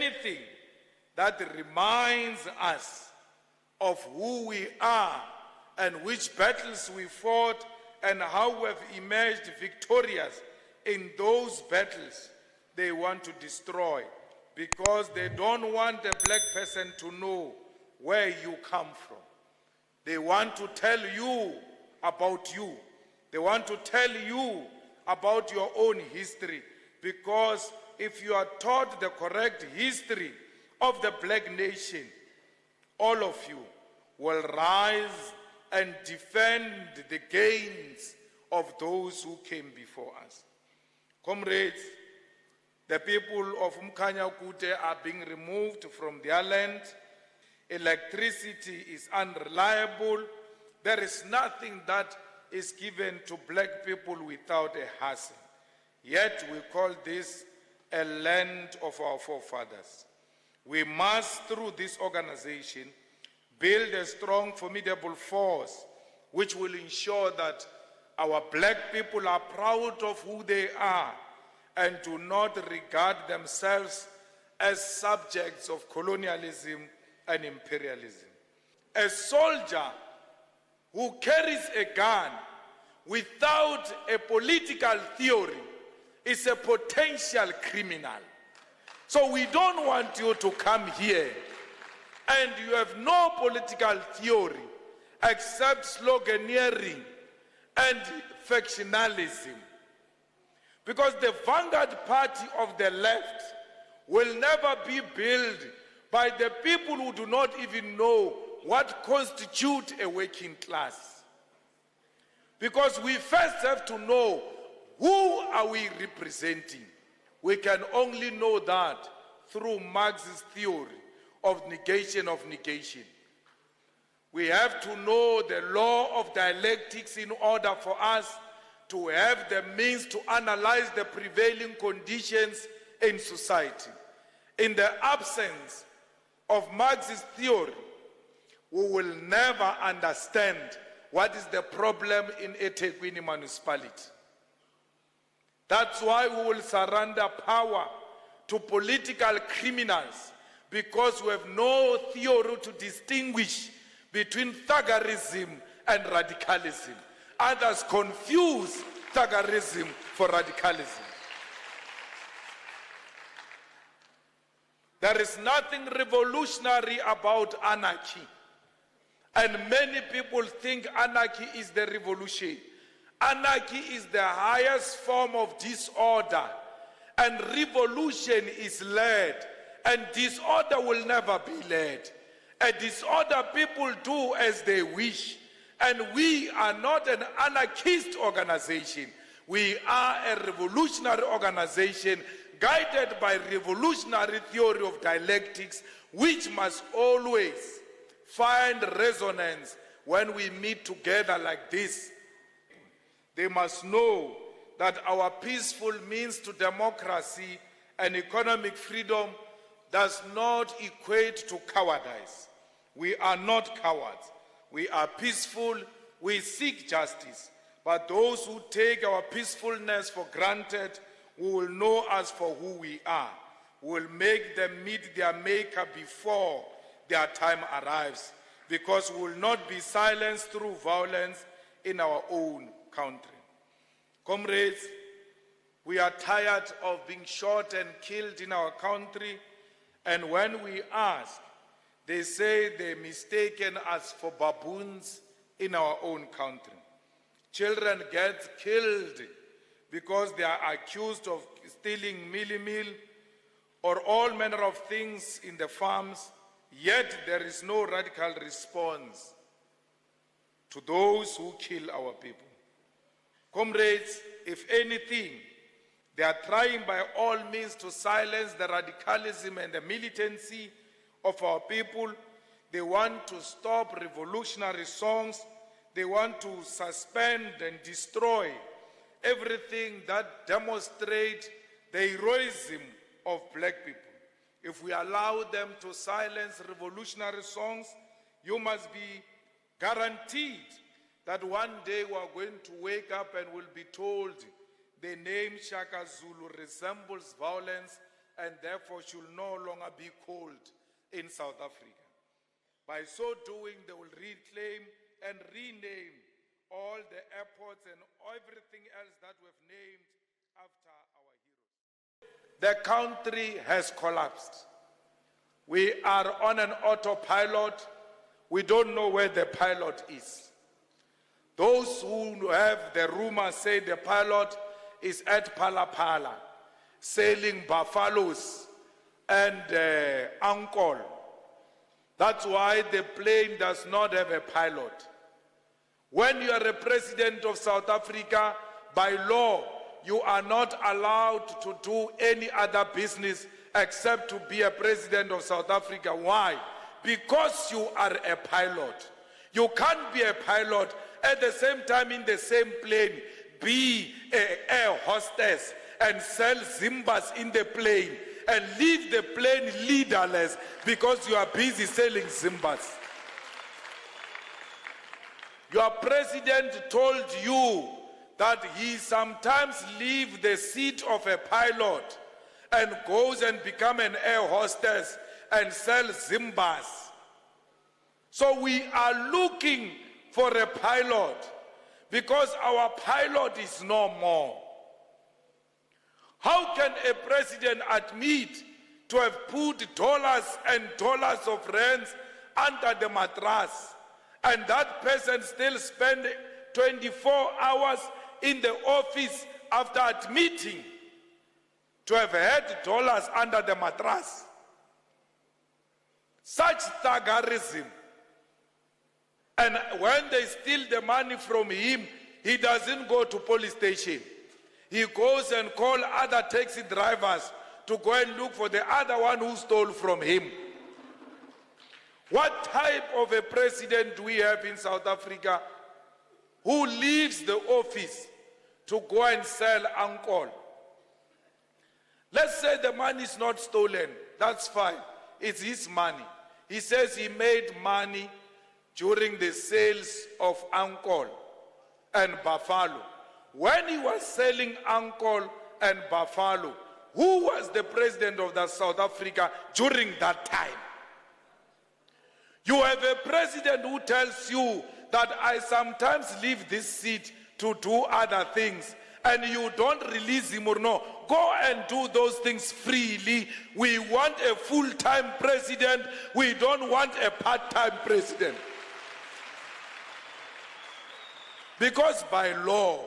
anything that reminds us of who we are and which battles we fought and how we have emerged victorious in those battles, they want to destroy, because they don't want a black person to know where you come from. They want to tell you about you. They want to tell you about your own history, because if you are taught the correct history of the black nation, all of you will rise and defend the gains of those who came before us. Comrades, the people of Mkhanya Kute are being removed from their land. Electricity is unreliable. There is nothing that is given to black people without a hassle. Yet we call this a land of our forefathers. We must, through this organization, build a strong, formidable force which will ensure that our black people are proud of who they are and do not regard themselves as subjects of colonialism and imperialism. A soldier who carries a gun without a political theory is a potential criminal. So we don't want you to come here and you have no political theory except sloganeering and factionalism. Because the vanguard party of the left will never be built by the people who do not even know what constitutes a working class. Because we first have to know who are we representing. We can only know that through Marx's theory of negation of negation. We have to know the law of dialectics in order for us to have the means to analyze the prevailing conditions in society. In the absence of Marx's theory, we will never understand what is the problem in eThekwini municipality. That's why we will surrender power to political criminals, because we have no theory to distinguish between thuggerism and radicalism. Others confuse thuggerism for radicalism. There is nothing revolutionary about anarchy. And many people think anarchy is the revolution. Anarchy is the highest form of disorder. And revolution is led. And disorder will never be led. A disorder people do as they wish. And we are not an anarchist organization. We are a revolutionary organization guided by revolutionary theory of dialectics, which must always find resonance when we meet together like this. They must know that our peaceful means to democracy and economic freedom does not equate to cowardice. We are not cowards. We are peaceful. We seek justice. But those who take our peacefulness for granted will know us for who we are. We will make them meet their maker before their time arrives, because we will not be silenced through violence in our own country. Comrades, we are tired of being shot and killed in our country, and when we ask, they say they mistaken us for baboons in our own country. Children get killed because they are accused of stealing meal or all manner of things in the farms, yet there is no radical response to those who kill our people. Comrades, if anything, they are trying by all means to silence the radicalism and the militancy of our people. They want to stop revolutionary songs. They want to suspend and destroy everything that demonstrates the heroism of black people. If we allow them to silence revolutionary songs, you must be guaranteed that one day we are going to wake up and will be told the name Shaka Zulu resembles violence and therefore should no longer be called in South Africa. By so doing, they will reclaim and rename all the airports and everything else that we've named after our heroes. The country has collapsed. We are on an autopilot. We don't know where the pilot is. Those who have the rumor say the pilot is at Palapala, selling buffaloes and uncle. That's why the plane does not have a pilot. When you are a president of South Africa, by law, you are not allowed to do any other business except to be a president of South Africa. Why? Because you are a pilot. You can't be a pilot at the same time in the same plane, be an air hostess and sell Zimbas in the plane and leave the plane leaderless because you are busy selling Zimbas. Your president told you that he sometimes leaves the seat of a pilot and goes and become an air hostess and sell Zimbas. So we are looking for a pilot because our pilot is no more. How can a president admit to have put dollars and dollars of rands under the mattress and that person still spend 24 hours in the office after admitting to have had dollars under the mattress? Such thuggerism. And when they steal the money from him, he doesn't go to police station. He goes and calls other taxi drivers to go and look for the other one who stole from him. What type of a president do we have in South Africa who leaves the office to go and sell uncle? Let's say the money is not stolen. That's fine. It's his money. He says he made money during the sales of uncle and buffalo. When he was selling uncle and buffalo, who was the president of South Africa during that time? You have a president who tells you that I sometimes leave this seat to do other things, and you don't release him or no. Go and do those things freely. We want a full-time president. We don't want a part-time president. Because by law,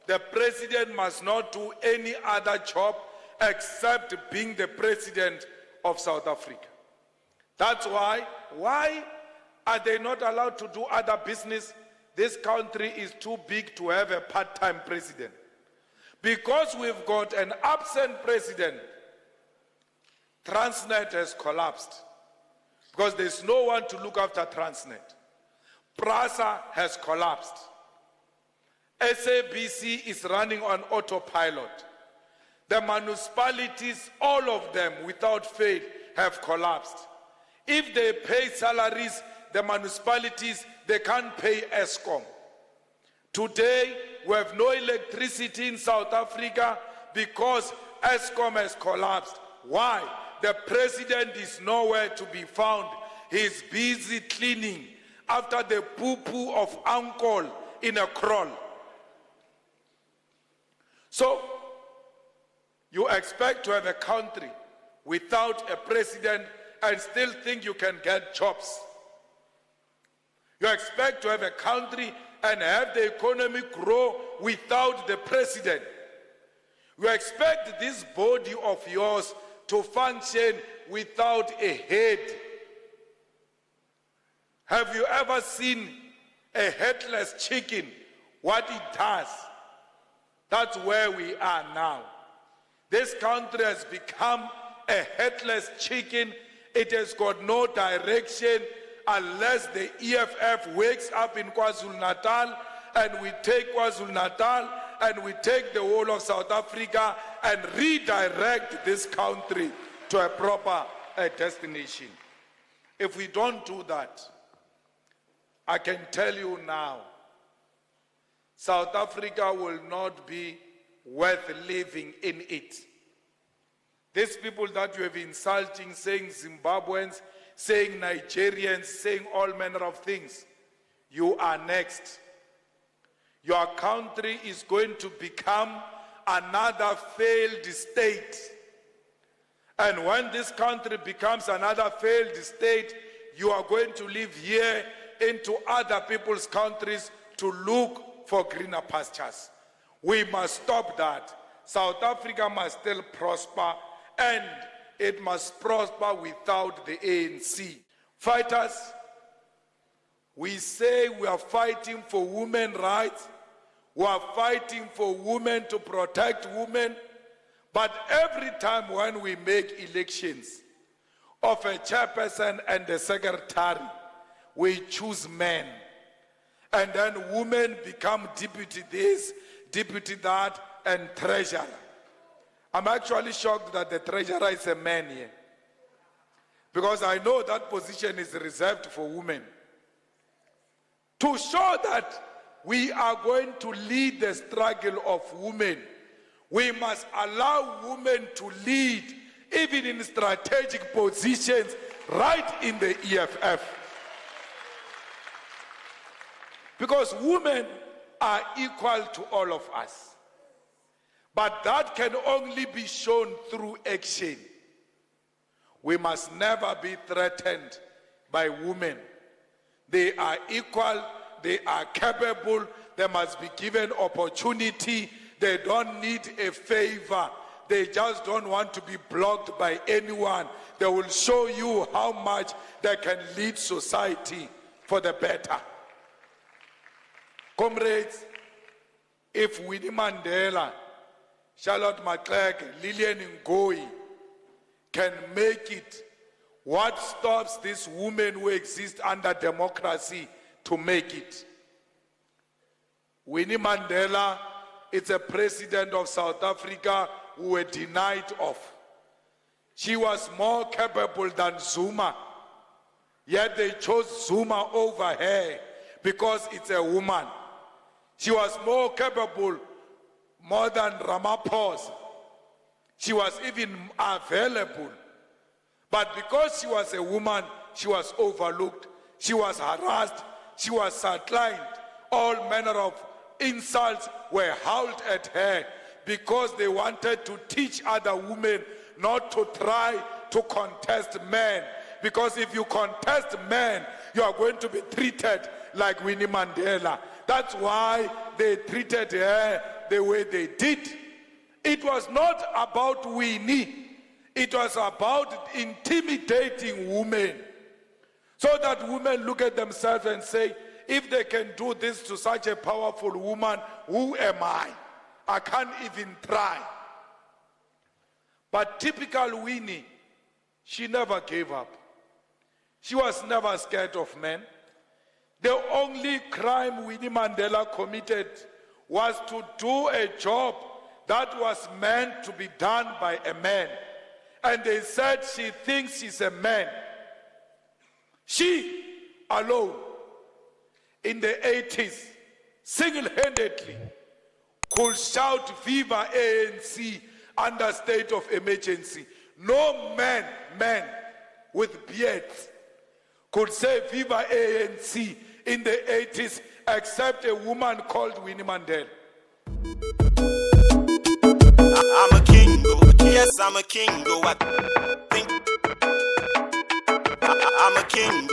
the president must not do any other job except being the president of South Africa. That's why are they not allowed to do other business? This country is too big to have a part-time president. Because we've got an absent president, Transnet has collapsed. Because there's no one to look after Transnet. PRASA has collapsed. SABC is running on autopilot. The municipalities, all of them without fail, have collapsed. If they pay salaries, the municipalities, they can't pay Eskom. Today, we have no electricity in South Africa because Eskom has collapsed. Why? The president is nowhere to be found. He's busy cleaning after the poo-poo of uncle in a kraal. So, you expect to have a country without a president and still think you can get jobs. You expect to have a country and have the economy grow without the president. You expect this body of yours to function without a head. Have you ever seen a headless chicken, what it does? That's where we are now. This country has become a headless chicken. It has got no direction unless the EFF wakes up in KwaZulu-Natal and we take KwaZulu-Natal and we take the whole of South Africa and redirect this country to a proper destination. If we don't do that, I can tell you now, South Africa will not be worth living in it. These people that you have insulting, saying Zimbabweans, saying Nigerians, saying all manner of things, you are next. Your country is going to become another failed state. And when this country becomes another failed state, you are going to live here into other people's countries to look for greener pastures. We must stop that. South Africa must still prosper, and it must prosper without the ANC. Fighters, we say we are fighting for women's rights. We are fighting for women to protect women. But every time when we make elections of a chairperson and a secretary, we choose men. And then women become deputy this, deputy that, and treasurer. I'm actually shocked that the treasurer is a man here. Because I know that position is reserved for women. To show that we are going to lead the struggle of women, we must allow women to lead even in strategic positions right in the EFF. Because women are equal to all of us. But that can only be shown through action. We must never be threatened by women. They are equal, they are capable, they must be given opportunity. They don't need a favor. They just don't want to be blocked by anyone. They will show you how much they can lead society for the better. Comrades, if Winnie Mandela, Charlotte Macleod, Lillian Ngoyi can make it, what stops these women who exist under democracy to make it? Winnie Mandela is a president of South Africa who were denied of. She was more capable than Zuma, yet they chose Zuma over her because it's a woman. She was more capable more than Ramaphosa. She was even available. But because she was a woman, she was overlooked. She was harassed. She was sidelined. All manner of insults were hurled at her because they wanted to teach other women not to try to contest men. Because if you contest men, you are going to be treated like Winnie Mandela. That's why they treated her the way they did. It was not about Winnie. It was about intimidating women. So that women look at themselves and say, if they can do this to such a powerful woman, who am I? I can't even try. But typical Winnie, she never gave up. She was never scared of men. The only crime Winnie Mandela committed was to do a job that was meant to be done by a man. And they said she thinks she's a man. She alone, in the 80s, single-handedly, could shout Viva ANC under state of emergency. No man with beards could say Viva ANC in the 80s except a woman called Winnie Mandela. I'm a king, yes, I'm a king, I think I'm a king,